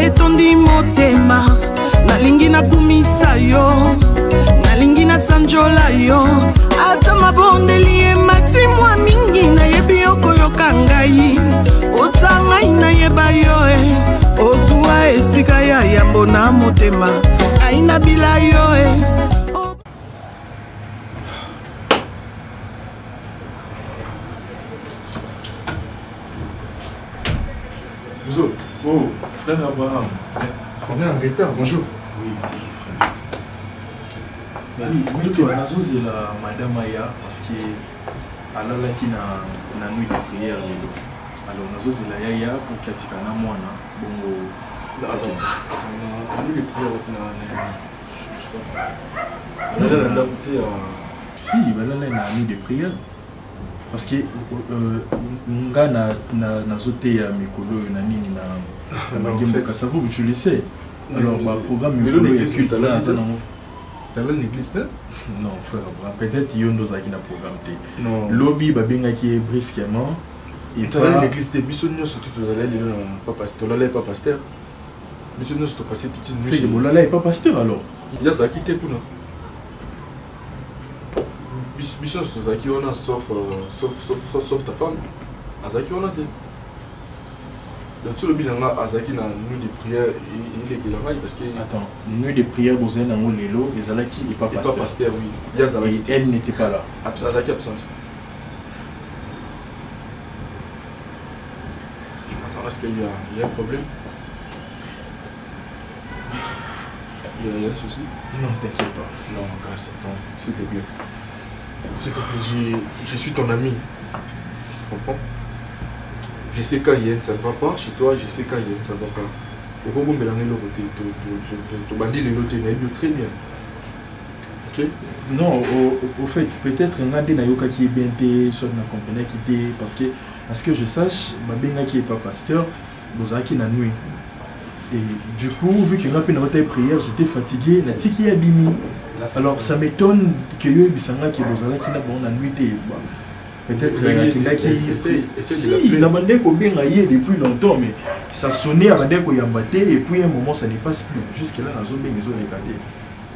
etondi motema nalingi nakumisa yo nalingi nasanjola yo ata mabondeli emati mwa mingi nayebi yokoyoka ngai ota ngai nayeba yo ozwa esika ya yambo na motema ngai nabila yo Oh, frère Abraham. On est en retard, bonjour. Oui, bonjour frère. Oui, toi, c'est la madame Aya parce que elle a qui na nuit de prière. Alors, nous c'est la Yaya pour qu'elle s'y connaisse moi na bongo. Attends, la nuit de prière on a si, elle a la nuit de prière. Parce que nga na zote ya mikolo na nini na magembo kasavo tu le sais. Alors ma programme mikolo ya culte là ça non. T'as l'église là? Non frère, peut-être yondo za ki na programme té. Non. Lobby ba benga ki brusquement et t'as l'église té biso nyo surtout tu allais le pas pasteur, là pas pasteur. Biso nyo to passer toute une nuit. C'est bon là est pas pasteur alors. Il y a ça qui té pour nous. Bichon, c'est qui on a sauf ta femme. Azaki on a dit. Le tout le bilan là, Azaki na nuit de prière, il est que là parce que. Attends, nuit de prière vous êtes dans le lélo, et Zalaki est pas pasteur. Pas pasteur, oui. Il y a Zalaki. Et elle n'était pas là. Azaki absente. Attends, est-ce qu'il y a un problème? Il y a un souci? Non, t'inquiète pas. Non, grâce à toi, s'il te plaît. S'il te plaît, je suis ton ami. Tu comprends? Je sais quand il y a ça ne va pas chez toi, je sais quand il y a ça ne va pas. Au moment où tu bandis les lots, très bien. Ok? Non, au fait, peut-être un nayoka qui est bien té, soit na comprenait qui était parce que je sache, ma benga qui est pas pasteur, bozaki na nuit. Et du coup, vu que j'ai fait prière, j'étais fatigué, la tiki a bimi. Alors ça m'étonne que yo bisanga qui bozala qui na bon la nuit peut-être qui si la bande ko benga yé depuis longtemps mais ça sonnait à bande ko yambaté et puis à un moment ça ne passe plus jusque là nazo benga zo écarté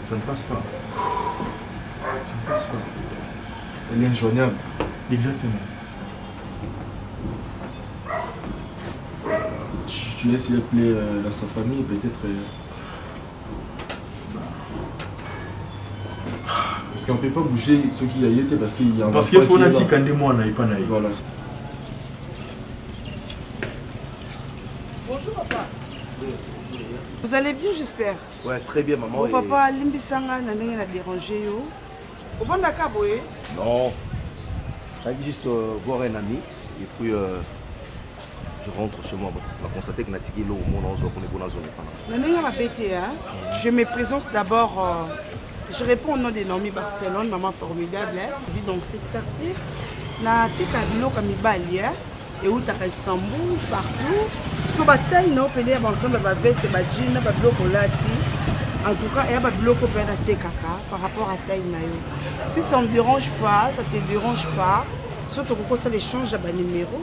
ça ne passe pas ça ne passe pas elle est injoignable exactement tu laisses elle plaît dans sa famille peut-être parce qu'on ne peut pas bouger ce qu'il y a été parce qu'il y a un parce qu'il faut nati quand des mois n'aille pas naï. Voilà. Bonjour papa. Vous allez bien j'espère? Ouais, très bien maman. Bon papa, limbisanga na ndenge na déranger yo. Au bon d'accord boye? Non. J'allais juste voir un ami et puis je rentre chez moi. On a constaté que Natiki là au monde on se voit qu'on est bon dans zone. Na ndenge ma bête hein. Je me présente d'abord je réponds au nom de Naomi Barcelone, maman formidable, je vis dans cet quartier. Na teka biloko mibali et où ta Istanbul partout. Parce que bataille non pelé ensemble ba veste ba jean ba biloko lati. En tout cas, il y a ba biloko pena tekaka par rapport à taille na yo. Si ça ne me dérange pas, ça te dérange pas, surtout que ça l'échange ba numéro.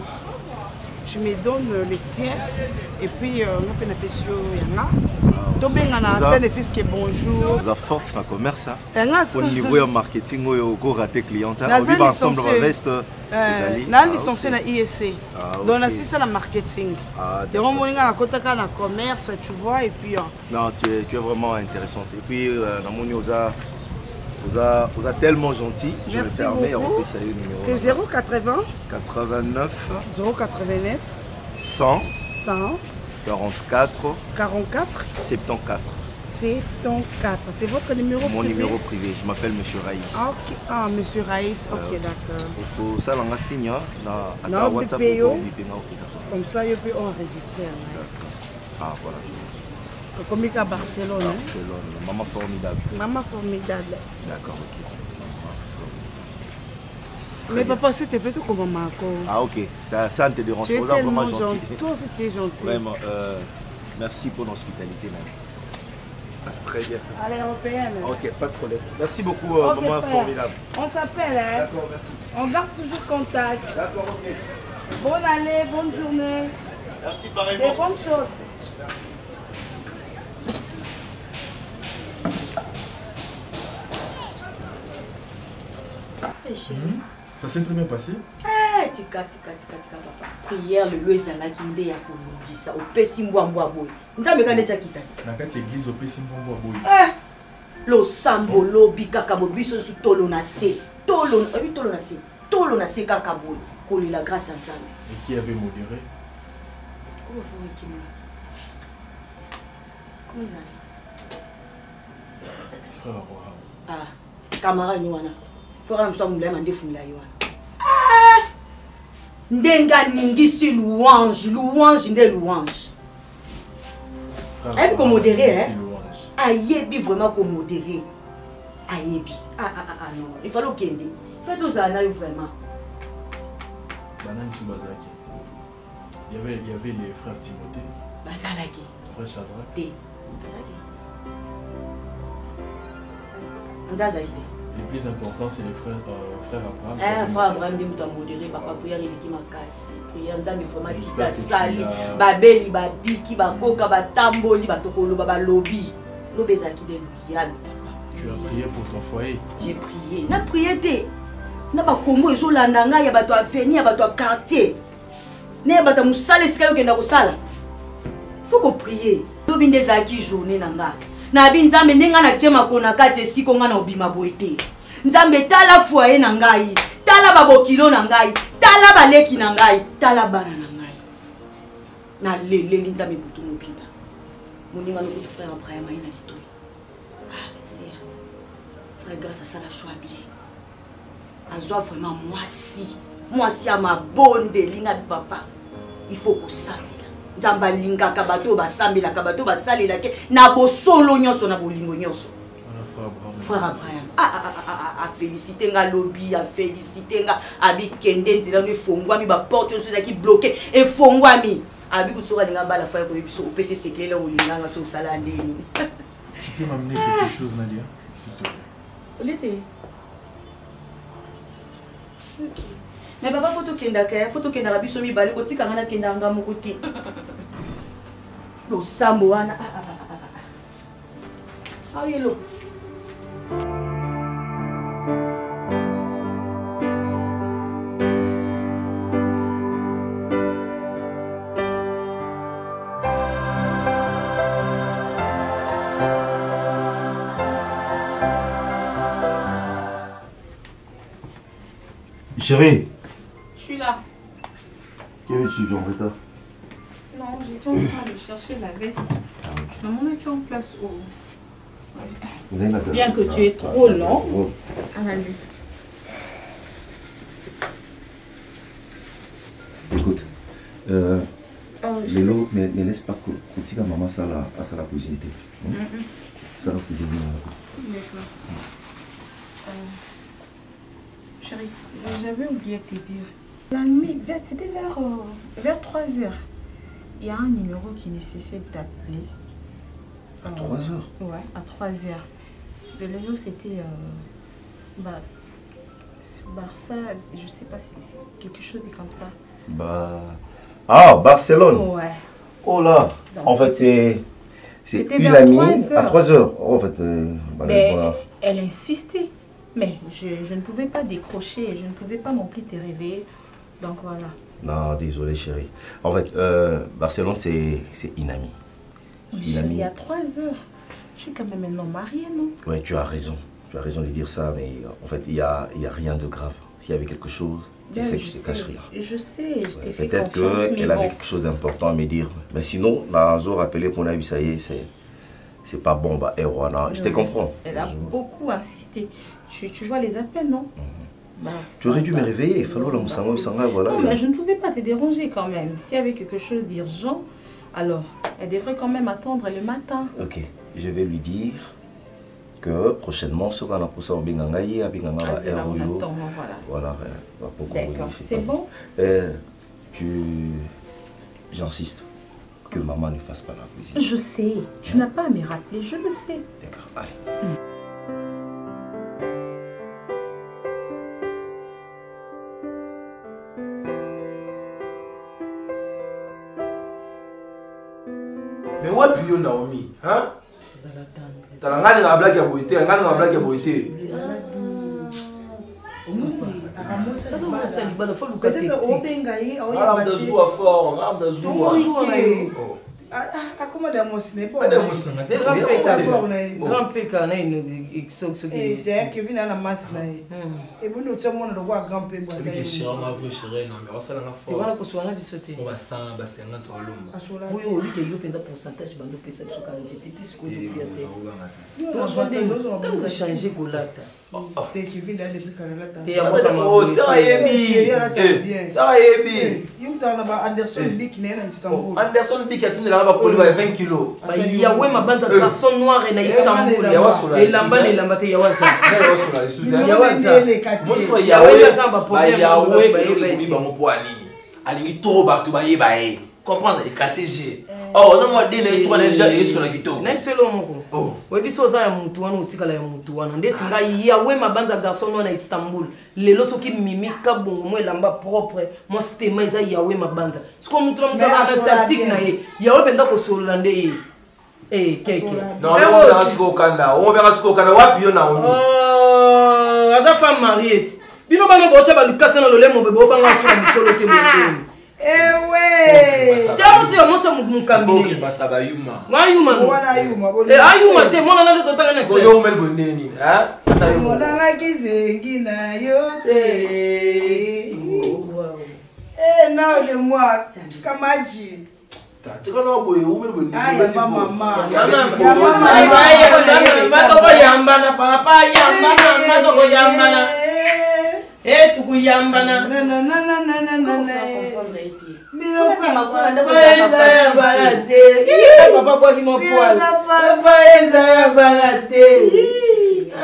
Je me donne les tiens et puis on peut appeler sur Yana. Donc le fils qui bonjour. Vous avez force dans le commerce. Au niveau du marketing, vous avez raté client. On vit ensemble dans le reste. Là, licencié dans ISC. Donc c'est ça le marketing. Donc on a côté dans le commerce, tu vois et puis. Non, tu es vraiment intéressante. Et puis vous êtes tellement gentil. Je me permets de saluer le numéro. C'est 080 89 089 100 44 74. C'est votre numéro privé? Mon numéro privé, je m'appelle Monsieur Raïs. Ah, ok. Ah, Monsieur Raïs, ok, d'accord. Pour ça, on a signé dans WhatsApp. Comme ça, il peut enregistrer. Ah, voilà. Comme à Barcelone. Barcelone, maman formidable. Maman formidable. D'accord, ok. Mais papa, c'était plutôt comme maman. Ah ok, ça ne te dérange pas, tu es vraiment gentil. Toi aussi tu es gentil. Vraiment, merci pour l'hospitalité. Très bien. À l'européenne. Ok, pas de problème. Merci beaucoup, maman formidable. On s'appelle, hein. D'accord, merci. On garde toujours contact. D'accord, ok. Bonne année, bonne journée. Merci pareillement. Et bonne chose. Merci. Ça s'est très bien passé. Tika, papa. Prière, le lieu est là qui est à Kolongisa, au Pessimboamboa boy. Nous avons gagné Jakita. Dans cette église, au Pessimboamboa boy. Lo sambo, lo bikakabo, biso sous tolonase. Tolonase kakabo. Koli la grâce à ça. Et qui avait modéré? Comment faut qu'il me. Comment ils allaient? Frère Abraham. Camarade Yoana. Frère Abraham, je suis Yoana. Ndenga ningisi louange nde louange. Ayebi ko modérer hein. Ayebi vraiment ko modérer. Ayebi. Non, il fallait kende. Faites aux années vraiment. Banane sous Bazaki. Il y avait les frères Timothée. Bazalaki. Frère Shadrach. Té. Bazaki. Le plus important, c'est les frères Abraham. Frère Abraham, il m'a modéré, papa, prière, il m'a cassé. Prière, il m'a vraiment dit ça, sali. Babeli, babiki, bakoka, batamboli, batokolo, babalobi. Lobezaki de loyal, papa. Tu as prié pour ton foyer? J'ai prié. Na prié de. Na ba Congo, ils ont l'andanga, ya bato avenir, ya bato quartier. Ne bato musale, c'est que na kosala. Faut qu'on prie. Lobi ndezaki journée nanga. Na binzambe nenga na tiema kona kate siko nga na obima boete. Nzambe tala foyer na ngai, tala babokilo na ngai, tala baleki na ngai, tala bana na ngai. Na lele nzambe butu mobimba. Moninga no kutu frère Abraham ina lito. C'est frère grâce à ça la choix bien. Azwa vraiment moi si à ma bonne linga de papa. Il faut que ça Nzamba linga kabato basambela kabato basalela ke na bosolo nyonso na bolingo nyonso. Frère Abraham a félicité nga lobby, a félicité nga abi kende nzela no fongwami ba porte nyonso qui bloqué et fongwami abi kutsoka linga bala fa ko biso au PC sekele o linga nga so sala ndeni. Tu peux m'amener quelque chose Nadia s'il te plaît. L'été. OK. Mais papa photo kenda la biso mi bali ko tika ngana kenda nga moko te. Lo sambo wana. Yelo. Chérie. Je suis là. Quel est-tu, Jean Rita? Non, j'étais en train de chercher la veste. Maman est en place au... Bien que tu es trop long. Allez. Écoute, Lélo, ne laisse pas que maman ça la cuisine. Ça la cuisine. D'accord. Chérie, j'avais oublié de te dire. La nuit, c'était vers 3 heures. Il y a un numéro qui nécessite d'appeler. À 3 heures? Ouais, à 3 heures. Le numéro c'était Barça, je sais pas si c'est quelque chose de comme ça. Barcelone. Ouais. Oh là. Donc, en fait, c'est une amie à 3 heures. En fait, elle insistait. Mais je ne pouvais pas décrocher, je ne pouvais pas non plus te réveiller. Donc voilà. Non, désolé chérie. En fait, Barcelone, c'est une amie. Mais chérie, il y a 3 heures. Je suis quand même un homme marié, non? Oui, tu as raison. Tu as raison de dire ça, mais en fait, il n'y a rien de grave. S'il y avait quelque chose, tu sais que je ne te cache rien. Je sais, je t'ai fait confiance. Peut-être qu'elle avait quelque chose d'important à me dire. Mais sinon, la Zo rappelé pour Nabi, ça y est, c'est pas bon, je te comprends. Elle a beaucoup insisté. Tu vois les appels, non? Tu aurais dû me réveiller, il fallait la moussanga, voilà. Non, mais je ne pouvais pas te déranger quand même. S'il y avait quelque chose d'urgent, alors elle devrait quand même attendre le matin. Ok, je vais lui dire que prochainement, ce qu'on a pour ça, on va voilà. D'accord, c'est bon. J'insiste que maman ne fasse pas la cuisine. Je sais, tu n'as pas à me rappeler, je le sais. D'accord, allez. Mais où est Naomi? Hein? T'as la blague à boiter, Au peut-être au bengaï au comment dans ce n'est pas grand peka na Kevin a la masse na et bon nous sommes on doit grand pe boîte que chéri on a vu chéri non mais on s'en a fort on va ko bisoté on va sans bassin na tolomba oui oui que yo penda pourcentage bando pesa sur quantité tisco de biate on changer golata Kevin là depuis Canada oh ça yebi ça yebi il me donne Anderson Big na Istanbul Anderson Big atinde là ba koliba 20 kilos il y a ouais ma bande de personnes noires na Istanbul et lamba te yawaza yawaza moi yawe yawe ba mo po anini alingi to ba to ba yeba e comprendre et casser G oh non moi délai toi déjà et sur la guitare même selo moko oh we biso za ya mutu wana utikala ya mutu wana ndeti ngai yawe mabanda garçon na Istanbul lelo soki mimika bongo mo elamba propre mo stema za yawe mabanda siko mutu na mutu na tactique na ye yawe penda ko solola nde keke non on verra ce qu'on kanda wapi yo na oni ada femme mariée bino bana bota ba lukasa na lolemo bebe obanga so mikolo te mo ouais c'est moi ça mukambile basta ba yuma ayuma te mona na to tanga na ko yo mel bondeni hein mona na kizengi na yo te non le moi kamaji tu connais boye ou mel bondeni mama yambana papa yambana tukuyambana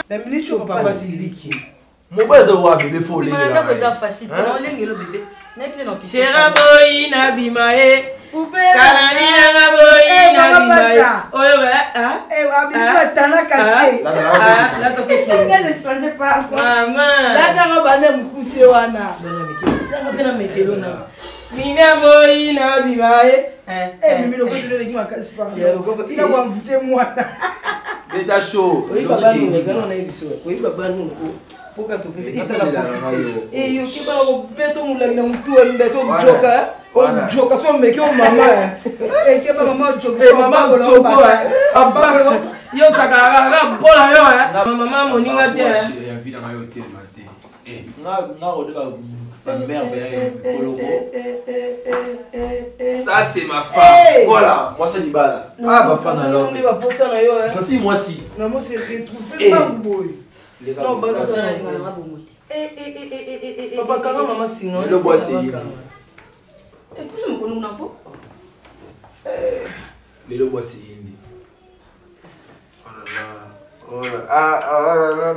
la minute au papa siliki mon base wa bébé faut les là ça facile non lengi le bébé na bien non qui chera boy na bimae kanani na boy na bimae oyo ba abiso tana caché là to ke je change pas maman là dans bana mukuse wana pena metelo na mina boy na bimae mimi le côté de l'équipe casse pas tu vas m'envoûter moi beta show oui baba nous ngana na ibiso oui baba nous poka to pete itala profiter yo ke ba ko beto mulangi na mtu ende so joka so meke o mama ke ba mama joka mama joka abba yo takara bola yo mama moninga te ya vida ngayo te mate nga odeka mère ça c'est ma femme voilà moi c'est Libala ma femme alors on va poser na yo senti moi si non moi c'est retrouver mamboy non ba ça na bongo papa kana mama sino le bois c'est yini pousse mon konou na po le bois c'est yini oh là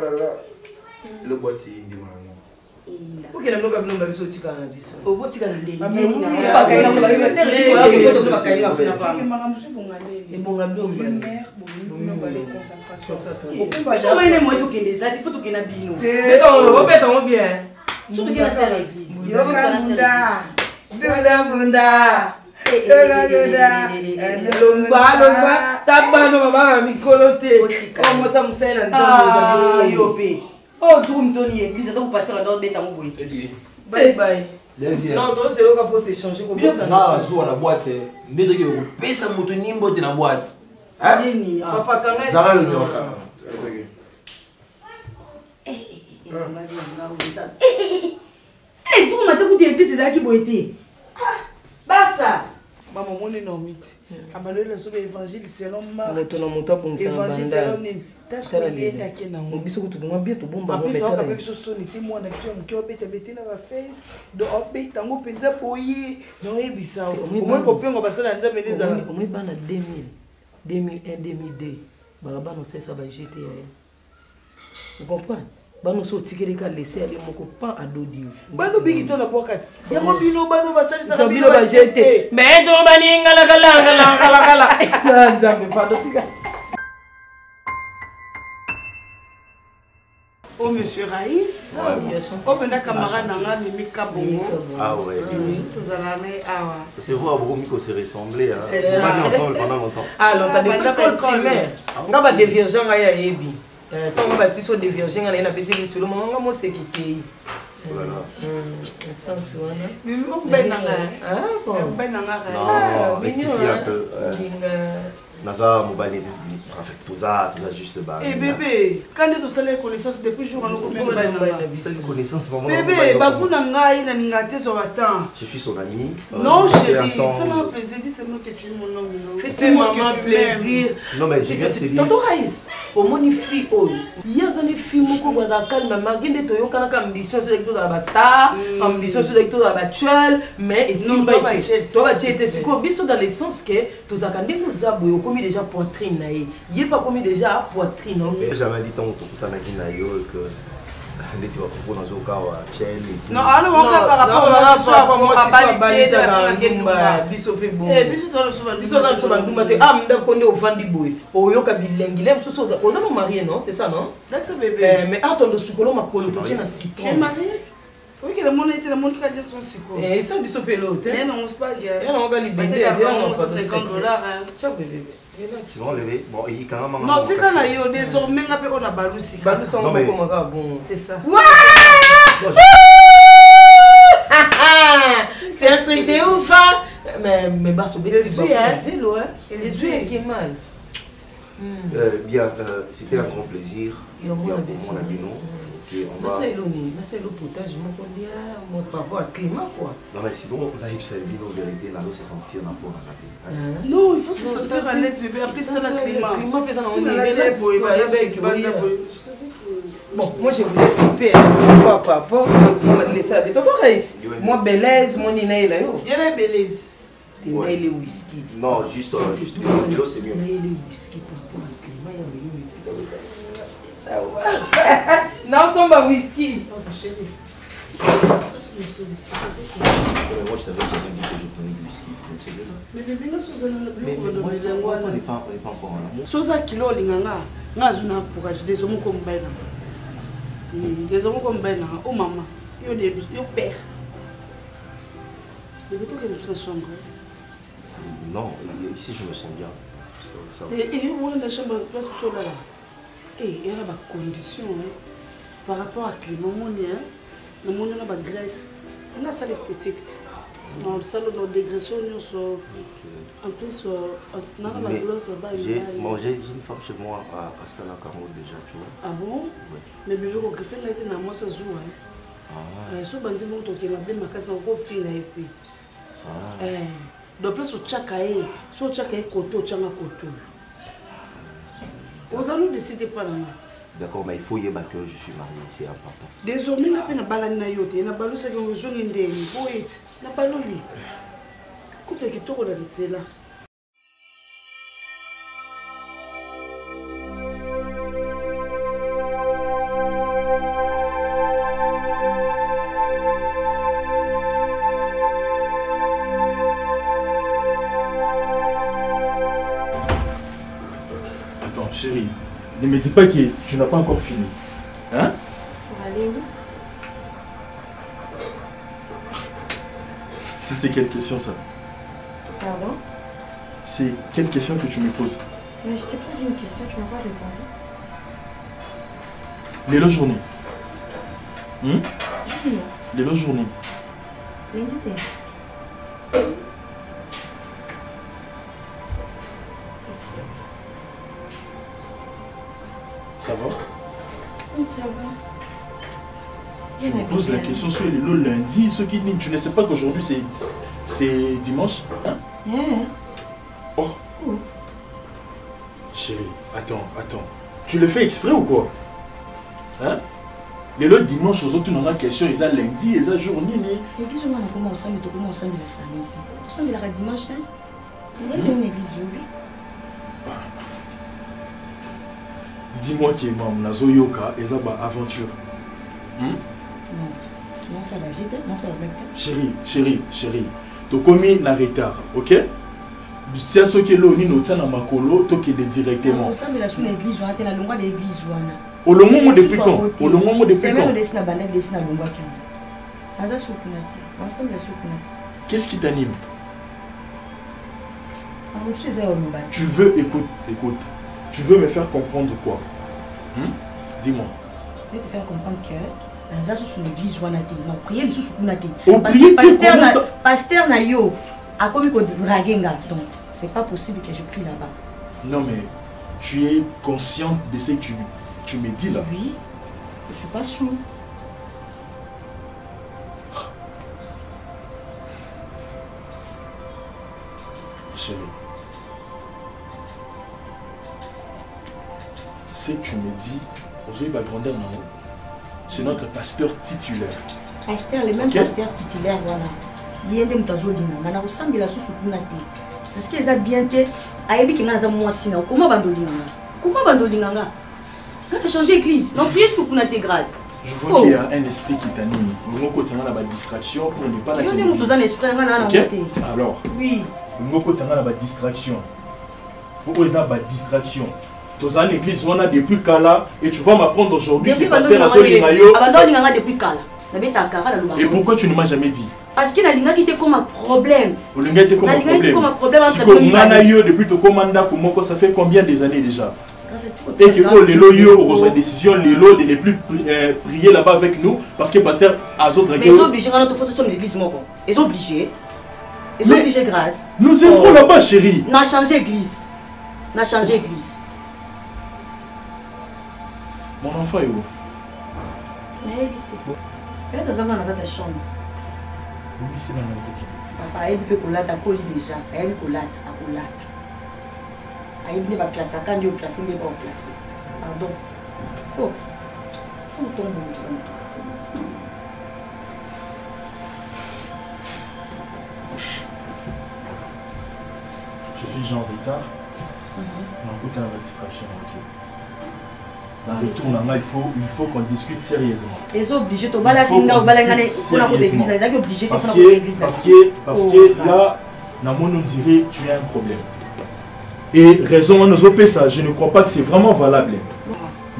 là le bois c'est yini voilà ok na mnoka binomba biso tika na biso obotika na ndeni na bakaina ko ba sere biso ya ko to bakaina ko na pa ke maramusu bongale bonga bio mère bonga bale concentration biso mene mo to kende za il faut to kena bino beta mo bien so to kena sere église yo kanunda bunda lomba tabano mama mikolo te como sa musena nzambo yo pe oh tout mtoni église donc passer dans beta mo boye bye bye deuxième non donc c'est là qu'on peut s'échanger comme ça na zo na boîte ndenge yo pesa moto nimbo te na boîte nini papa kana zara le nyoka tout mata ku église za ki boyete basa maman mon énormité abandonner le sur l'évangile selon ma moto na moto pour ça évangile selon nini tâche ko yenda kena mo biso ko tubunga bien to bomba mo beta ka biso soni te mo na biso mke obeta beta na ba face do obeta ngo penza poyi no ebisa mo ko pengo basala nzambe neza o mo bana 2000 2002 barabano sesa ba GTA vous comprenez bano so tikeleka laisser aller moko pas adodi bano bigi to na bokati ya mo bino bano basali sa bino ba jeté mais to baninga la kala nzambe pas dotika. Oh monsieur Raïs, oh ben la camarade nanga Mimi Kabongo. Ah ouais. Tozalane awa. Ça c'est vous à Boromiko se ressembler. C'est ça. ça. On est ensemble pendant longtemps. Ah longtemps depuis l'école primaire. On va dévierger à Yebi. Quand on va sur dévierger à la petite sur le moment on se quitter. Voilà. Essence, voilà. Mais on ben nanga. Ah, bon. Ben nanga. Non, rectifie un peu. Naza, mobile, tout ça juste bas. Eh bébé, quand tu as les connaissances depuis jour, on a connaissance, maman. Bébé, bakuna ngai na ningate sur attends. Je suis son ami. Non chérie, ça m'a plaisir, dis seulement que tu es mon homme. Fais maman plaisir. Non mais je viens de te dire. Tonton Raïs, au moins une fille oh, il y a des filles qui ont calme malgré des toyons quand la ambition sur les tours dans la star, ambition sur les tours dans la actuelle, mais ici toi tu étais sur biso dans le sens que tous à quand nous abou comme déjà poitrine naïe. Il est pas comme déjà poitrine non. Mais j'avais dit tant tout à naïo que tu vas proposer dans un cas non, alors on va par rapport à ce soir, on va pas aller dans la gueule. Biso pe bon. Biso dans le soir. Biso dans le soir, nous ah m'da konde au fandi boy. O yo ka bilengi lem so so. Oza no marié non, c'est ça non? That's bébé. Mais attends de sukolo makolo to tient na citron. Tu es marié? Oui, que le monde était le monde qui a dit son sicko. Et ça biso pe l'autre. Mais non, c'est pas gay. Et non, on va libérer $50 hein. Ciao bébé. Sinon, bon, il quand même. Non, tu sais quand on a désormais on a balousi. Balousi on va comme bon. C'est ça. C'est un truc de ouf hein. Mais basso c'est loin. Les yeux qui mal. Bien, c'était un grand plaisir. Mon ami non. On va. C'est le potage, mon papa climat quoi. Non mais sinon, là il s'est bien en vérité, là se sentir dans pour la non, il faut se sentir à l'aise bébé, après c'est le climat. C'est dans la tête boy, bon, moi je vous laisse couper papa, on va laisser avec toi moi belaise, mon nina là yo. Il y a belaise. Tu mets le whisky. Non, juste l'eau c'est mieux. Mais le whisky pour le climat, il y a le whisky. Non, c'est pas whisky. Moi je t'avais jamais dit que je prenais du whisky. Mais bébé, là, Suzanne, on n'est pas encore en amour. Suzanne, kilo, l'inganga, n'a pas de courage, des hommes comme Ben. Des hommes comme Ben, oh maman, yo père. Mais toi, que nous sommes dans la chambre. Non, ici je me sens bien. Et où est la chambre, place pour là. Et il y a des conditions par rapport à climat, le monde a des graisses. On a ça l'esthétique. Dans le salon de dégraissation, en plus, on a la glosse. J'ai une femme chez moi à Salah Caro déjà, tu vois. Ah bon? Oui. Mais le jour où je fais la moi ça joue. Si on dit mon toque, ma belle ma casse n'a pas fait là et puis. Donc place au tchakae, soit tchakae koto, tchanga koto. Vous allez décider pas là. D'accord, mais il faut y que je suis marié, c'est important. Désormais, on a une balle na yote, na balu c'est que vous avez une demi, poète, na baloli. Couple qui tourne dans c'est là. Attends, chérie. Ne me dis pas que tu n'as pas encore fini. Hein? Pour aller où? C'est quelle question ça? Pardon? C'est quelle question que tu me poses? Mais je t'ai posé une question, tu m'as pas répondu. Les lots journées. Journée. Les lots journées. Lundi. Ça va? Oui, ça va. Je me pose la question sur les lots lundi, ceux qui tu ne sais pas qu'aujourd'hui c'est dimanche? Hein? Oh! Chérie, attends. Tu le fais exprès ou quoi? Hein? Les lots dimanche, aux autres, on a question, ils ont lundi, ils ont journée. Et qui sont comment ensemble, tu commences ensemble le samedi. Ensemble, il y a dimanche, hein? Il y a une église, oui. Dis-moi qui est maman, Nazo Yoka, et ça va aventure. Non, ça va agiter, non, ça va mettre. Chérie, tu commis un retard, ok? Si ce qui est là, on tient dans ma colo, tu es directement. Ensemble, il y a sous l'église, on a la longue de l'église. Au long moment depuis quand? Au long moment depuis quand? C'est même le dessin à longue qui est. Ensemble, il Qu'est-ce qui t'anime? Tu veux, écoute. Tu veux me faire comprendre quoi? Dis-moi. Je vais te faire comprendre que naza sous l'église wana te na prier les sous kuna te parce que pasteur na yo a commis ko draguenga donc c'est pas possible que je prie là-bas. Non mais tu es consciente de ce que tu me dis là? Oui, je suis pas sous. Chérie, ce que tu me dis, aujourd'hui va grandir en haut. C'est notre pasteur titulaire. Pasteur, le même pasteur titulaire, voilà. Il y a des mutazolina, mais on ressemble à la sous parce qu'ils ont bien été. Aïe, qui n'a pas moi sinon. Comment bandolina? Comment bandolina? Quand tu as changé l'église, non, priez sous Kunate grâce. Je vois qu'il y a un esprit qui t'anime. Nous continuons la distraction pour ne pas la quitter. Alors, oui. Nous continuons la distraction. Pourquoi ils ont la distraction? Tu as l'église depuis Kala et tu vas m'apprendre aujourd'hui que le pasteur a joué depuis Kala. Et pourquoi tu ne m'as jamais dit? Parce que la ligne était comme un problème. La ligne était comme un problème. Si tu as depuis ton commandant, ça fait combien des années déjà? Et que les loyaux ont une décision, les lots de ne plus prier là-bas avec nous parce que le pasteur a d'autres mais ils sont obligés à notre photo sur l'église. Ils sont obligés. Ils sont obligés grâce. Nous œuvrons là-bas, chérie. On a changé l'église. On a changé l'église. Mon enfant est où? Il est dans la chambre. Oui, c'est dans la papa, il peut collater à coller déjà. Il peut collater à collater. Il peut pas placer quand il est placé, il n'est pas placé. Pardon. Oh, on tombe au sang. Je suis Jean retard. On a écouté la distraction. Il faut qu'on discute sérieusement. Ils sont obligés de parce que là, on dirait tu as un problème. Et raison, nous opé ça, je ne crois pas que c'est vraiment valable.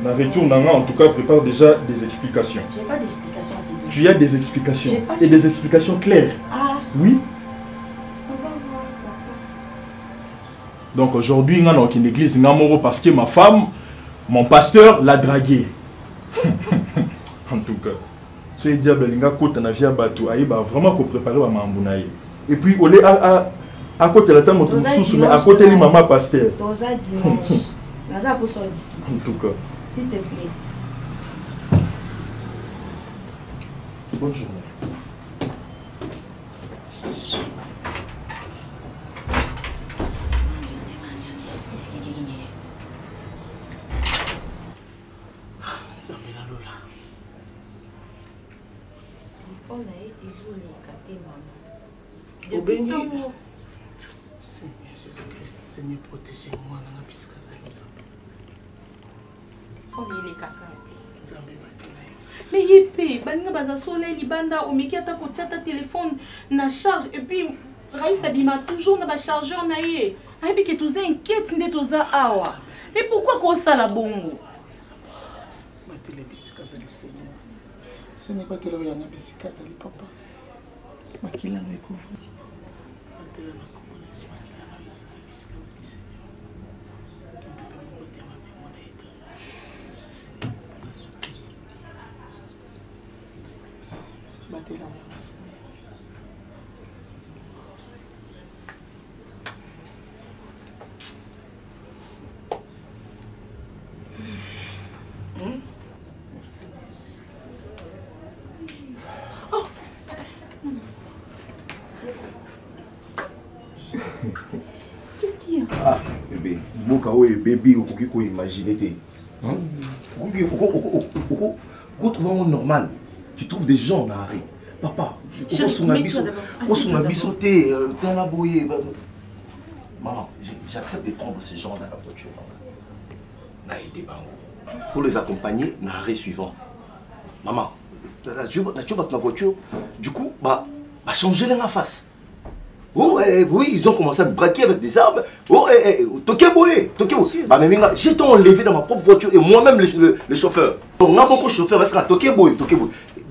Dans retour, en tout cas, prépare déjà des explications. Je n'ai pas d'explications. Tu as des explications. Et des explications claires. Ah. Oui. On va voir, papa. Donc aujourd'hui, on a une église parce que ma femme, mon pasteur l'a dragué. En tout cas. Ce diable, il a vraiment préparé ma mambonaye. Et puis, on est à côté de la table, mais à côté de maman pasteur. Toza dimanche. Naza pour s'en discuter. En tout cas. S'il te plaît. Bonne journée. Seigneur Jésus-Christ, Seigneur, protégez-moi dans la bisque. Mais yépé, banga baza soleil libanda omeki ata kotiata téléphone na charge et puis Raïssa bima toujours na ba chargeur na ye. Ayebi ke toza inquiète nde toza awa. Mais pourquoi ko sala bongo? Batele bisika za Seigneur. Seigneur batele ya na bisika za papa. Makila no ekuva. Batele na komona makila na bisika za Seigneur. Batela ya Seigneur. Qu'est-ce qu'il y a? Ah, bébé. Boka oui, bébé, ou qui peut imaginer tes. Où trouver un normal? Tu trouves des gens dans l'arrêt. Papa, maman, j'accepte de prendre ces gens dans la voiture. Pour les accompagner dans l'arrêt suivant. Maman, la voiture, du coup, changer la face. Oh, oui, ils ont commencé à me braquer avec des armes. Oh, Tokeboé. J'ai tout enlevé dans ma propre voiture et moi-même le chauffeur. Donc, on a beaucoup de chauffeurs parce que Tokeboé.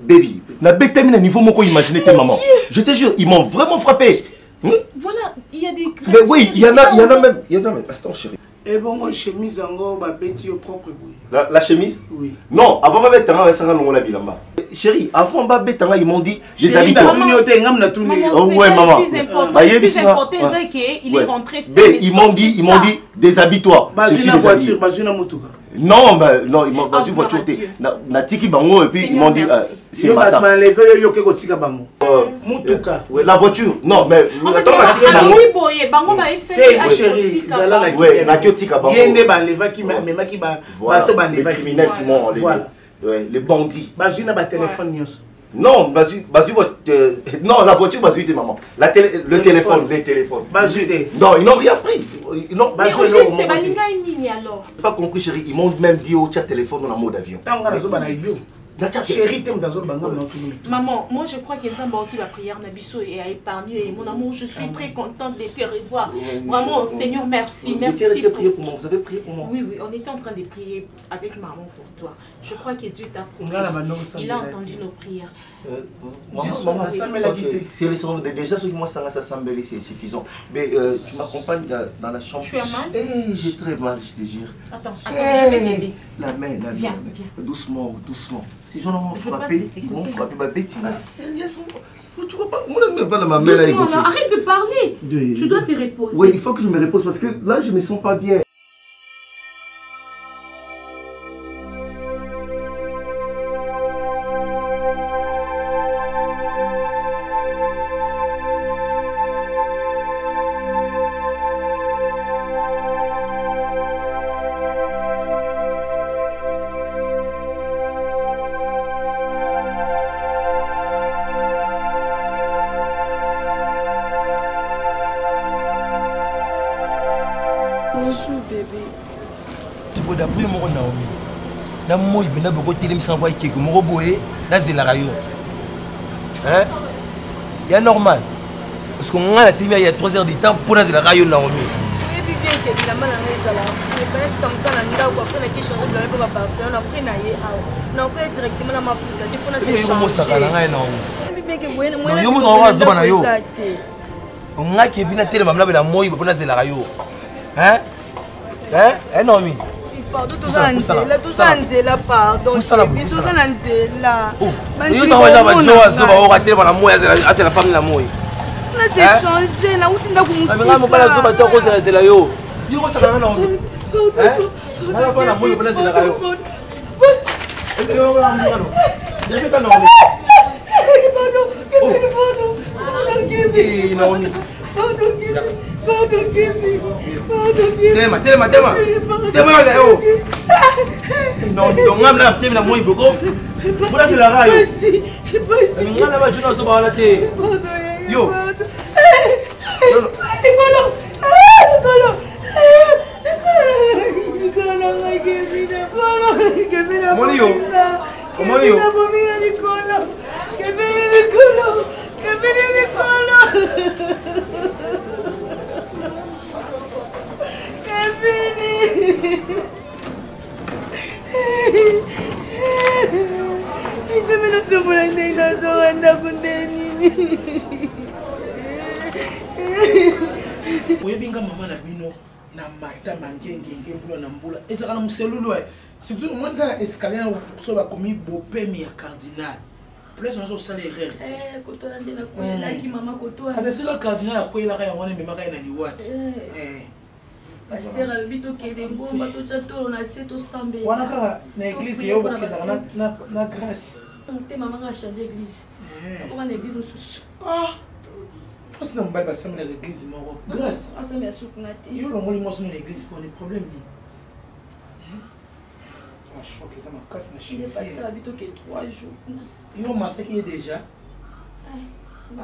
Baby, na bétamine niveau mon imaginer tes mamans. Je te jure, ils m'ont vraiment frappé. Voilà, il y a des Mais oui, il y en a même. Attends, chérie. Et bon, moi, chemise en gros, bêti au propre bruit. La chemise? Oui. Non, avant de mettre un la bilamba. chérie, avant Babetanga, ils m'ont dit des habitants. Oh ouais, maman. Le plus important, c'est qu'il est rentré. Ils m'ont dit des habitoires. Non, mais non, ils m'ont dit voiture. Na tiki bango et puis ils m'ont dit c'est matin. La voiture. Non, mais attends, la tiki bango. Chérie, ouais, la tika bango. Voilà, les criminels qui m'ont enlevé. Les bandits. téléphone. Non, non, la voiture, maman. Le téléphone, les téléphones. Non, ils n'ont rien pris. Mais au juste, c'est alors. Pas compris, chérie. Ils m'ont même dit au téléphone dans la mode avion. Chérie, maman, moi je crois qu'il y a un qui va prier Nabiso et a épargné. Mon amour, je suis très contente de te revoir. Vraiment, Seigneur, merci. Merci. Vous avez prié pour moi? Oui, on était en train de prier avec maman pour toi. Je crois que Dieu t'a promis. Il a entendu nos prières. Déjà, ce que moi, ça semble c'est suffisant. Mais tu m'accompagnes dans la chambre. Tu as mal? J'ai très mal, je te jure. Attends, je vais t'aider. La main. Doucement. Si j'en ai frappé, ils vont frapper ma bêtise. Sérieusement. Tu vois pas, moi, je ne pas ma main là. Arrête de parler. Tu dois te reposer. Oui, il faut que je me repose parce que là, je me sens pas bien. Bonjour bébé. Tu peux d'après mon Naomi. Na moi il bina boko télé sans voir que mo boye na zela rayo. Hein? Il est normal. Parce qu'on a la télé il y a 3 heures de temps pour na zela rayo Naomi. Oui bien que la main na ezala. Il fallait Samson na ndako après la question de la pour personne après na ye awa. Na ko directement na maputa. Il faut na se changer. Comment ça va na Naomi? Oui bien que moi moi. Yo mo zo zuba na yo. On a qui vient télé mamla bela moi il na zela rayo. Hein? Hein, Naomi? Pardon, tout ça, pardon. Tout ça, là. Oh, tu sais, on va rater la femme de la mouille. On a changé, là où tu n'as pas moussé. Mais on va la zomba, toi, c'est la yo. Yo, ça va, non? Hein? On va pas la mouille, on va la yo. Telema là oh. Non, ngam la teme na moi boko. Bula c'est la rayo. Ngam la ba juna so ba la te. Yo. oyebinga mama na bino na mata mangengenge mbula na mbula ezaka na muselulu surtout mwanga escalier so bakomi bopemi ya cardinal place on sala erreur kotola ndena koyela ki mama kotola c'est le cardinal akoyela ka yango ne memaka na liwati pasteur alobi tokende ngomba totya tolo na se tosambe wana kaka na église yo bokendaka na grâce te mama nga change église nakoma na église mosusu parce que mobali basambela l'église moko grâce asambela ya suku nga te yo longoli mwasi na l'église pour les problèmes ni choc eza makasi na chine pasteur abi toke 3 jours yo masaki ye déjà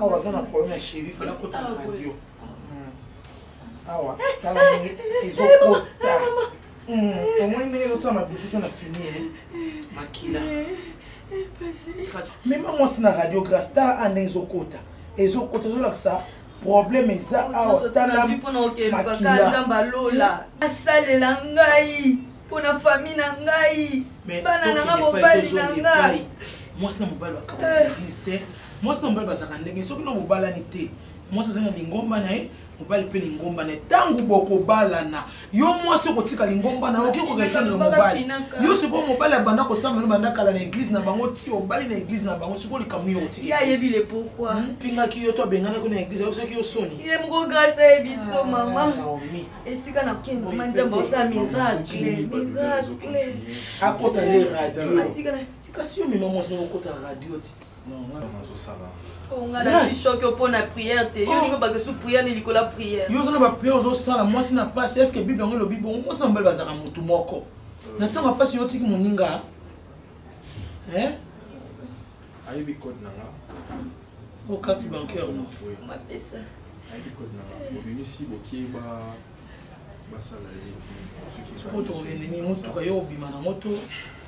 awa aza na problème ya cheville fala kota na radio awa tala ndenge ezokota omoi ndenge ezosala mabususu na fini makila meme mwasi na radio grâce tala ande ezokota ezolakisa problème eza awa tala makila asalela ngai mpona famille na ngai bana nanga mobali na ngai mwasi na mobali bakaba église te mwasi na mobali bazalaka ndenge soki na mobalani te Moi, c'est un lingomba nae. Mobali pe lingomba nae. Tangu boko balana. Yo moi c'est kotika lingomba na oki ko rejoindre mobali. Yo c'est ko mobali abanda ko samba no banda kala na église na bango ti obali na église na bango siko likamu yo ti. Ya yebi le pourquoi. Pinga ki yo to bengana ko na église yo c'est ki yo soni. Il est mon grâce à biso maman. Et si kana ken maman nzambo sa miracle. Akota le radio. Atika si yo mi maman so kota radio ti. Non, on a ça là. On a la choc pour la prière. Tu es basé sur prière, ni la prière. Yo zona ba prière zo sala moi si na passe est-ce que Bible ngelo Bible moi ça mbele bazaka mutu moko. Na tanga fasi yo tiki moninga. Hein? Ayebi code nanga. Au carte bancaire non. Ma pesa. Ayebi code nanga. Obimi si boki ba sala ye. Moto ni moto ka yo bima na moto.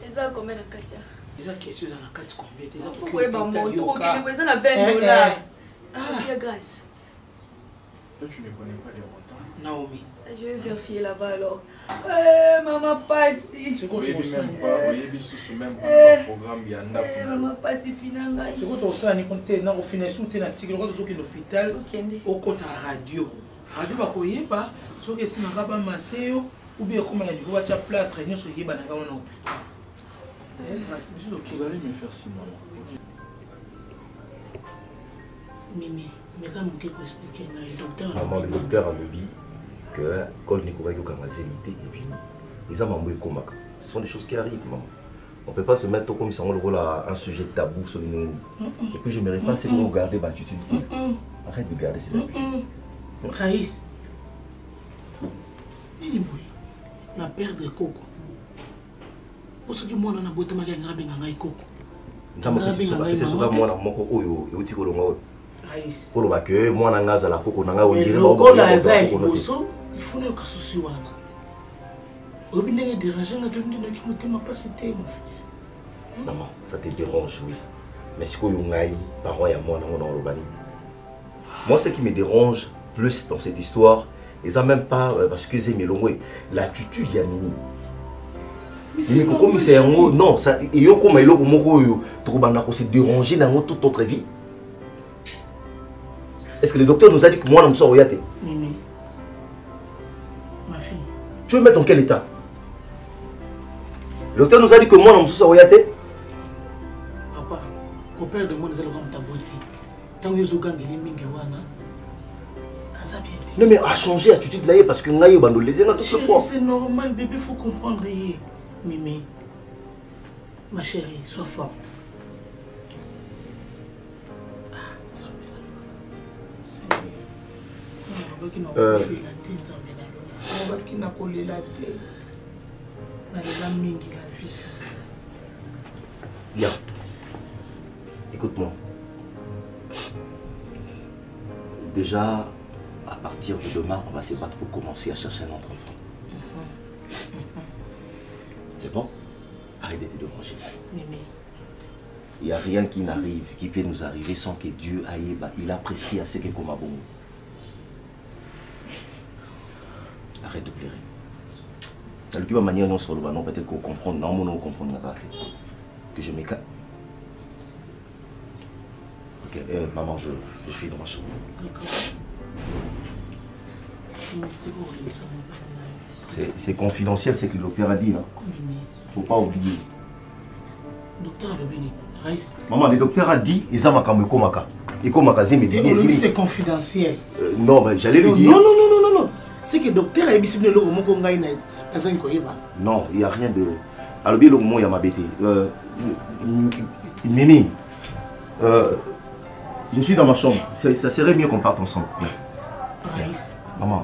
Eza combien na katia? Eza question za na kati combien? Eza faut que ba moto ko kene ko eza na $20. Ah, bien grâce. Toi, tu ne connais pas les montants. Naomi. Je vais vérifier là-bas alors. Maman Passi. C'est quoi tu même pas, même pas programme Yanda. Maman Passi finanga. C'est quoi ça ni compter na ofiner sous te na tigre ko zo ke l'hôpital. Au kota radio. Radio ba ko yeba so ke sina ba maseo ou bien comme na niveau ba cha plâtre ni so yeba na ka na hôpital. Vous allez me faire 6 mois. Mimi. Mais quand je vais expliquer, le docteur a dit que quand Nicolas Yokamazélité et puis les amants ce sont des choses qui arrivent, maman. On ne peut pas se mettre comme si on a un sujet tabou sur une. Et puis je ne mérite pas c'est pour regarder ma attitude. Arrête de garder ces habitudes. Raïs, la perte de coco. Pour ce que moi on a beau te manger un rabin à coco. C'est souvent moi mon coco et au ticolongo. Raïs. Pour le que moi on a gaz à la coco, on a il faut le cas souci wana. Obine déranger na tombe na ki m'a pas cité mon fils. Maman, ça te dérange oui. Mais ce que you ngai parents ya moi na robani. Moi ce qui me dérange plus dans cette histoire, et ça même pas parce que c'est melongwe, l'attitude ya Mini. Mais comme c'est un mot non, ça yo comme eloko moko yo trobana ko se déranger dans toute notre vie. Est-ce que le docteur nous a dit que moi, je me sens orienté? Mimi, ma fille. Tu veux me mettre dans quel état? Le docteur nous a dit que moi, je me sens orienté? Papa, le père de moi, nous allons comme ta beauté. Tant que vous avez gagné mingi wana, ça bien. Non mais a changé l'attitude là parce que nous avons les uns toutes les fois. C'est normal, bébé, il faut comprendre. Mimi, ma chérie, sois forte. Bien. Écoute-moi. Déjà, à partir de demain, on va se battre pour commencer à chercher un autre enfant. C'est bon? Arrête de te déranger. Il n'y a rien qui n'arrive, qui peut nous arriver sans que Dieu aille, il a prescrit à ce que comme bon. Arrête de pleurer. De la manière non sur le ballon, peut-être qu'on comprend, non, on comprend que je m'écarte. Ok, maman, je suis dans ma chambre. C'est confidentiel, c'est que le docteur a dit. Il ne faut pas oublier. Docteur a dit. Maman, le docteur a dit, ils ont c'est confidentiel. Non, mais j'allais lui dire. Non. C'est que le docteur a dit non, il n'y a rien de. Alors, bien, il y a ma bête. Mimi, je suis dans ma chambre. Ça serait mieux qu'on parte ensemble. Maman.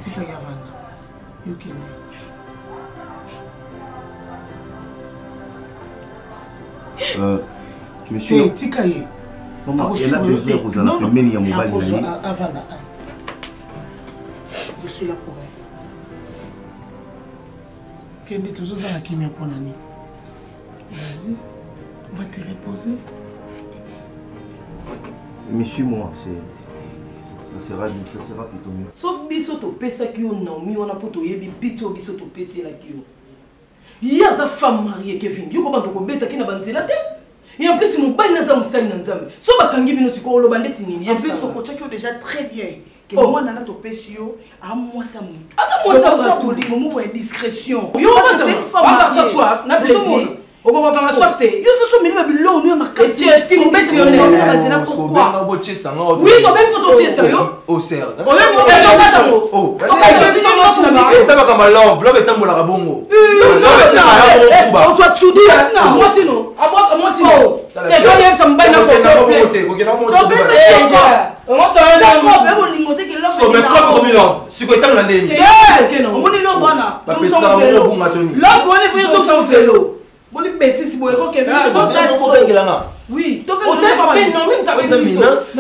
Je me suis. Maman, elle a besoin de vous en appeler, mais il y a mon mobile. Je suis là pour elle. Kende toujours dans la kimia pour l'année. Vas-y, on va te reposer. Mais suis-moi, ça sera plutôt mieux. So biso to pesa ki on na mi wana poto yebi bito biso to pesa la ki yo. Ya za femme mariée Kevin, yo ko bando ko beta ki na banzela te. Et en plus mon bail na za musali na nzambe. So bakangi bino siko lo bandeti nini. En plus to ko déjà très bien. que moi nana to pesio à moi ça mon discrétion parce que c'est une femme mariée ça soif na plaisir au moment quand la soif t'es yo so so minima bilo no ma kasi tu es missionnaire pourquoi oui to ben pour to ça yo au ser oh yo to ka ça mo oh to ka so no tu na c'est ça ba love etambola ka bongo on soit chudi moi sinon moi sinon et quand il ça me baille na côté to pesa on soit ko be bolingo te ke love so mais comme comme love si ko etambola ndeni on moni love wana so so vélo love wana faut so vélo boni bêtise boye ko ke oui on sait pas peine non même ta peine non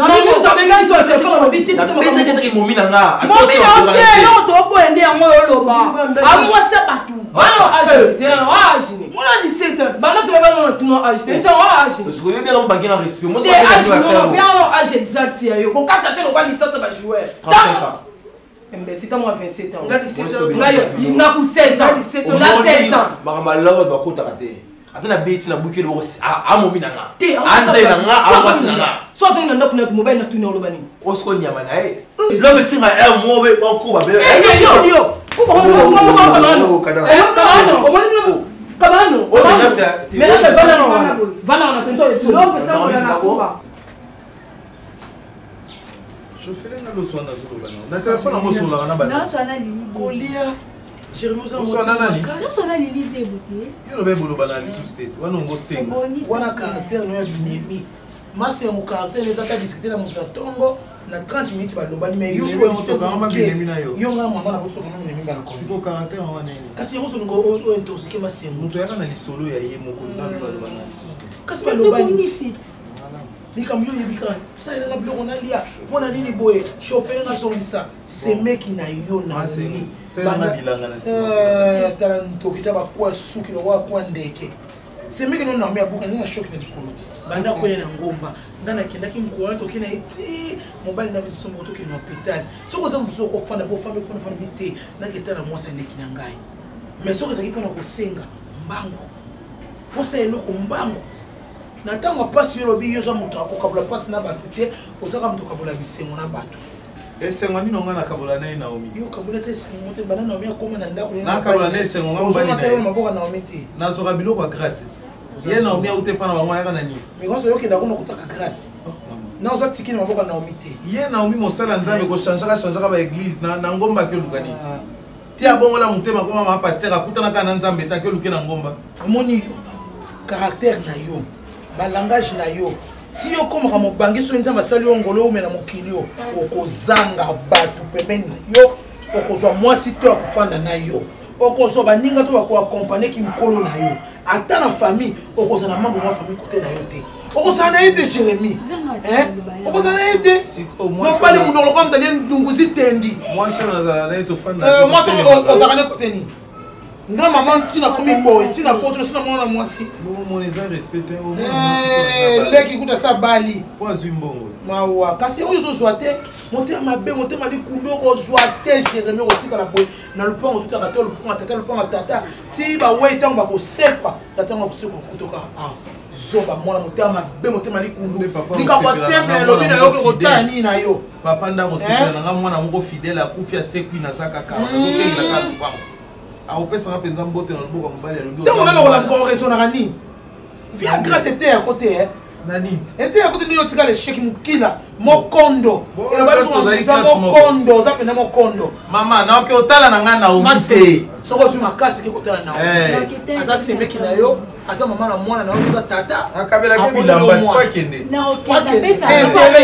même ta peine qui soit téléphone on habite tout peut-être momi na nga momi na te no to boye ndi yango yo loba amwa se batu ah âge c'est là âge mon a 17 ans bana tu vas pas non âge c'est âge parce que yo bien banquer en respect moi c'est âge non bien âge exact ya yo ko kata te lo kwa licence ba joueur 35 ans mais c'est moi 27 ans on a 17 ans il n'a que 16 ans on a 16 ans ba lawa ba ko takate atana beti na bukeli bo a momi na nga te anze na nga awasi na nga so so na ndok na mobile na tuni olobani osko nyama na e lo be singa e mo be ba ko ba be yo ko ba ko kanano kanano mais là va na tento so love ta na ko je fais les leçons dans ce domaine. Na téléphone on sur la na ba. Non, soit na lili. Kolia. Jérémy ça on na nani? Non, soit na lili de beauté. Yo no be bolo bana li sous state. Wana ngo senga. Wana caractère no ya binemi. Masi ya mo caractère les ata discuter na mutongo na 30 minutes ba lobani mais yo so to kama binemi na yo. Yo nga mama na boto kama binemi ba ko. Ko caractère wana ni. Kasi yo so ngo o intoxiquer masi ya muto yaka na lisolo ya ye moko na ba lobana li sous state. Kasi ba lobani bikam yo yebika salela na biloko na lia mpona nini boye chauffeur nga zongisa semeki na yo na tala ntokita bapoa suki lokola poa ndeke semeki no nami abuka na shoki na likolo ti banda koya na ngomba nga nakendaki mkowana toke na ye ti mobali na biso sombo toke na hôpital soki oza mosusu okofanda bofanda bite naketa na mwasi aleki na ngai mais soki ezalaki mpona kosenga mbango posa eloko mbango na ntango mpasi yo lobi yo oza moto akokabula mpasi na bato te ozaka moto okabula bisengo na bato esengo nino nga nakabola naye Naomi yo kabula te esengo te bana Naomi akoma na ndako nakabola naye esengo nga mobali naye maboka Naomi te nazoka biloko ya grâce ye Naomi aute mpa na bango ayaka na nini mikonso yokenda kuna kotaka grâce na ozwa tiki na maboka Naomi te ye Naomi mosala nzambe kochangeaka baeglise na ngomba ake oluka nini ti abongola motema koma mapaster akutanaka na nzambe te ake oluke na ngomba amoni yo caractère na yo balangage na yo si yo komaka mobangi so nzambe asali yo ngolo omena mokili yo okozanga bato pembeni na yo okozwa mwasi to ya kofanda na yo okozwa baninga to bakoakompagne kimikolo na yo ata na famille okozwa na mambo mwa famille kote na yo te okozala na ye te Jérémy okozala na ye te mobali munoko lokola moto alie ndunguzi tendi mwasi nazala na ye tofanda mwasi ozalaka ne kote nini nga mama ntina komi boye ntina poto nasina mwana mwasi leki kuta sa bali po azwi mbongo mawa kasi oyo ozozwa te motema mabe motema likundu okozwa te Jérémy okotikala boye na lupango tutaka te lupango tata ti bawei ntango bakosepa tata ngo akosepa kotoka zoba mwana motema mabe motema likundu likambo simple elobi na yo kotala nini na yo papa ndako sepela nanga mwana moko fidèle akufi asekwi naza kaka nazokengelaka lupango aopesanga mpenza mbote na loboko ya mobali alobi ntango nalokola mkoresonaka nini via grâce ete ya kote nani ete ya kote nde yotika lesheki mokila mokondo mokondo oza pena mokondo mama naoke otala na ngai Naomi te soko ozwi makasi ke kotala na aza semeki na yo aza mama na mwana na yo oza tata akabelaki bilamba tifo akende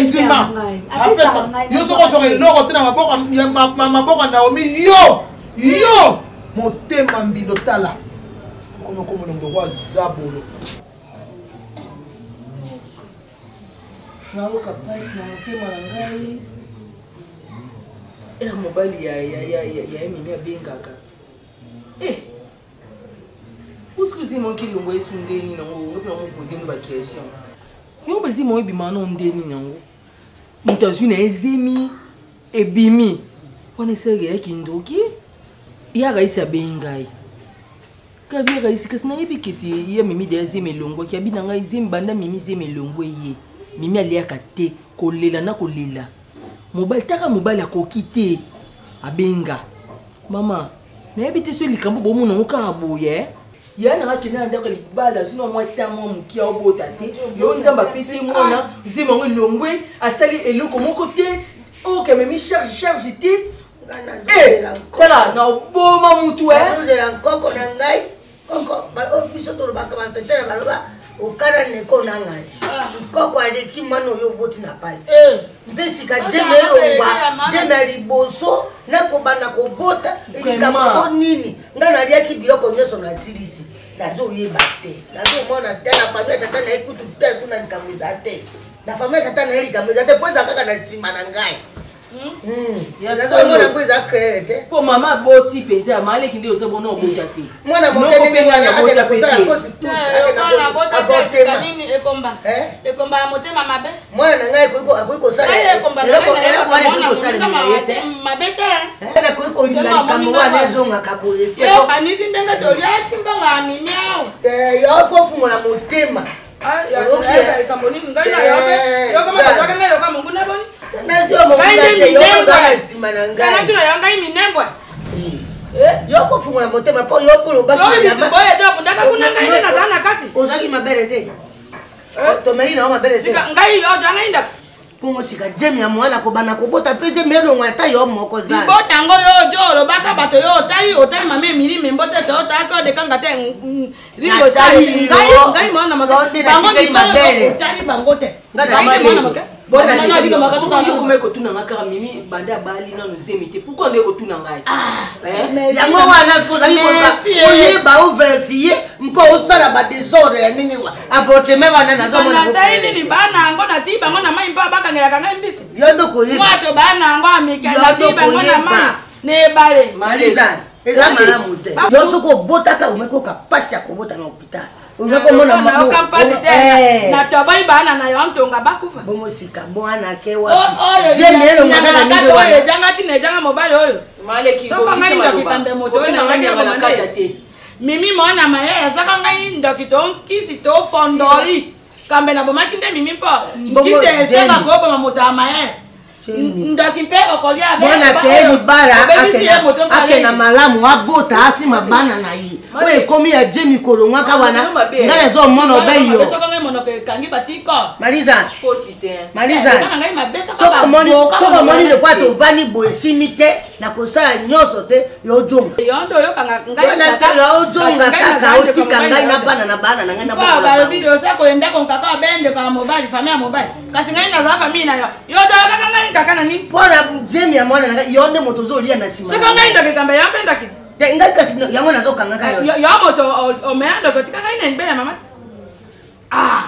ntima apesa yo soko ozwaka eloko te na maboko ya Naomi yo motema mbindo tala komokomolongo kwa zabolo naoka pasi na motema na ngai mobali ya emimi abengaka usukuzi moki longo esu ndeni nango ngopi namopozi mbe baquestion yango basi mo ebima na ndeni nango moto azwi na ezemi ebimi wana eseke yaki ndoki ya raisi abeyi ngai kabi raisi kasi nayebi kesi ya mimi deya zemi elongo ki abi na ngai zemi banda mimi zemi elongo ye mimi aliaka te kolela na kolela mobile taka mobile akokite abenga mama nayebi te so likambo bomona ngokanga boye yana ngakina ndako libala sino mwa tamo mukia obota te yo nzamba pesi mona zema ngo longwe asali eloko moko te o ke memi charge te kala na boma mutu la nkoko na ngai konko ba o biso to ba ka tete na baloba o kana ne ko na ngai nkoko aleki mano yo boti na pasi mbesi ka jeme longwa jeme liboso na ko bana ko bota likambo nini ngana liaki biloko nyoso na silisi nazo yeba te nazo mona te na famille tata na ekutu te kuna nikamuza te na famille tata na elikamuza te poza kaka na sima na ngai nazo mona kweza krere te po mama boti penza ya male kinde ozo bona obota te mwana mote ni mwana bota pe te mwana bota te kanini ekomba ekomba mote mama be mwana na ngai ko sala ekomba na ngai ko sala mabete mabete na ko linga kamo wana zonga kaboye yo anisi ndenga to ya timba ngami miao yo fofu mwana motema ya kamboni ngai na yo kama toka ngelo kama nguna boni nasio mo ngate yo ngana sima na ngai kana tuna ya ngai minembwe yo fofu mwana motema po yo polo ba yo bitu boye do ndaka kuna ngai na sana kati ozaki mabere te to meli na mabere te sika ngai yo janga inda pongo sika jemi ya mwana ko bana ko bota peze melo ngata yo moko za bota ngo yo jolo baka bato yo otali mame miri membote to ta ko de kanga te ringo stari ngai mwana maka bango ni mabere otali bango te ngai mwana maka bona na bino makata yo kuma ko tuna ngaka mimi banda bali na nzemite pourquoi ndeko tuna ngai yango wana ko za ko oye ba o vérifier mpo osala ba désordre ya nini wa avortement wana na zo mona saini ni bana ngo na tiba ngo na mai mpa baka ngela kanga mbisi yo ndo ko yeba mwato bana ngo amika na tiba ngo na mai ne bare maliza eza malamu te yo soko botaka umeko kapasi ya kobota na hôpital unako mona mabo na tobai bana na yo ntonga bakufa bomo sika bwana ke wa je nelo ngana ndio oyo janga tine janga mobile oyo male ki soko ngai ndo kitambe moto na ngai ngana te mimi mona mayela soko ngai ndo kiton kisi to fondoli kambe na bomaki nde mimi mpo kisi esenga ko boma moto mayela ndaki pe okolia be bwana ke ni bara ake na malamu abota asi mabana na yi we komi ya jemi kolonga ka wana ngana zo mono beyo soko ngai mono ke kangi batiko maliza fotite maliza ngai mabesa soko moni le kwato bani boye simite na kosala nyoso te yo jonga yo ndo yo kanga ngai na te yo jonga kaka otika ngai na bana na bana na ngai na bana ba video sako enda ko kaka bende kwa mobile famia mobile kasi ngai na za famia na yo ndo kaka ngai kaka na nini pona jemi ya mwana na yo nde moto zo lia na sima soko ngai ndo kamba ya penda kiti te ngai kasi yango nazo kanga kayo yo moto o meando ko tika ngai na mbele mama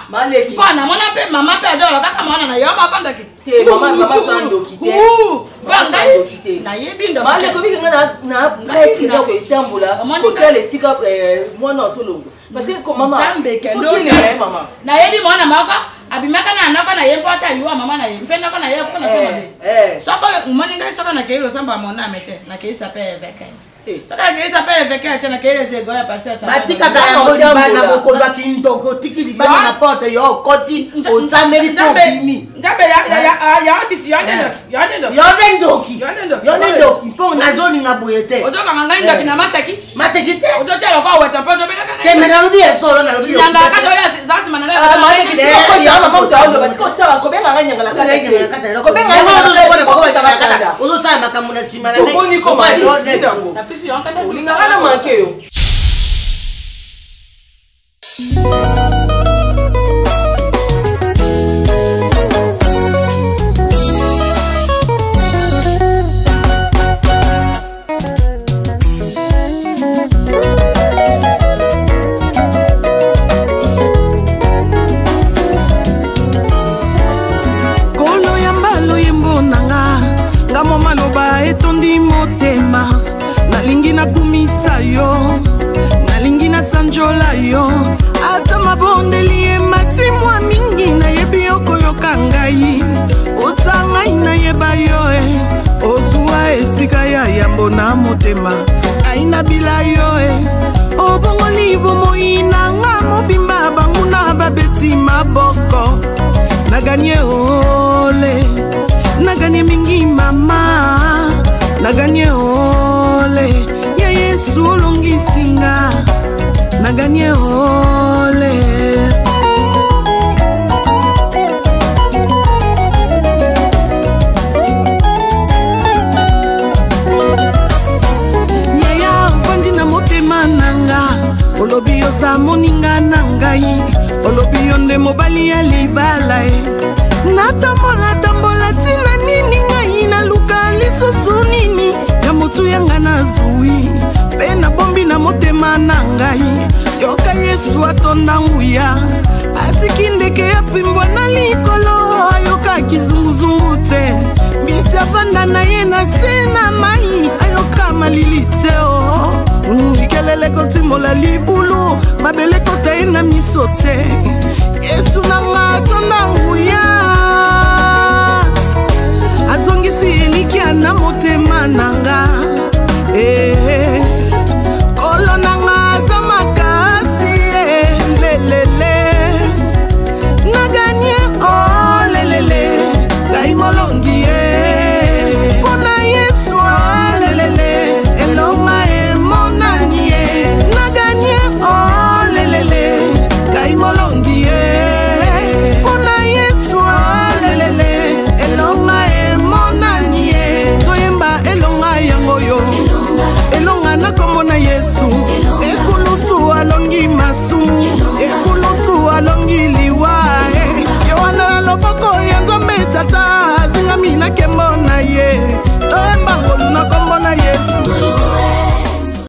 maleki pana mona pe mama pe ajola kaka mwana na yo makonda kiti te mama sando kite ngai kite na yebi ndo maleko bika na prêtre ndo ko itambola hotel esika mwana osolongo parce que ko mama jambe ke ndo mama na yebi mwana maka abimaka na anaka na yempo ata yuwa mama na yempe ndako na yeko na sema be soko moni ngai soko na keilo samba mona mete na keisa pe veke soko na keisa pe veke ata na keile zego ya pasteur samba batika ka yango libana bokozwa kindoko tiki libana na porte yo koti osameli to bimi ndabe ya titi yone ndoki mpo nazoni nga boye te odoka ngai ndoki na maseki te odotela kwa weta mpo dobeka te mena lobi esolo na lobi yanga ka doya dasi mananga maleki tiko ko ja mama utaondo batiko tsawa ko benga nga nyangala kata ko benga nga ozo sala makambo na sima na ngai ko ni ko mali nango na pisu yonkanda ulinga na manke yo nalingi nakumisa yo nalingi nasanjola yo ata mabondeli emati mwa mingi nayebi yokoyoka ngai ota ngai nayeba yo ozwa esika ya yambo na motema aina bila yo obongoli bomoi na nga mobimba bangu na babeti maboko naganye ole naganye mingi mama, naganye ole, ya Yesu olongisinga, naganye ole. Yaya vandi na motema nanga, olobi oza moninga na ngai, olobi yonde mobali ya libala e. Natambola tambola tina nini ngai na luka lisusu nini ya motu yanga na zui pe na bombi na motema na ngai yoka Yesu atonda nguya atiki ndeke ya pimbwa na likolo ayoka kizunguzungu te mbisi avanda na ye na se na mai ayoka malili te o ikelele kotimola libulu mabele kota ye na miso te Yesu nanga atonda nguya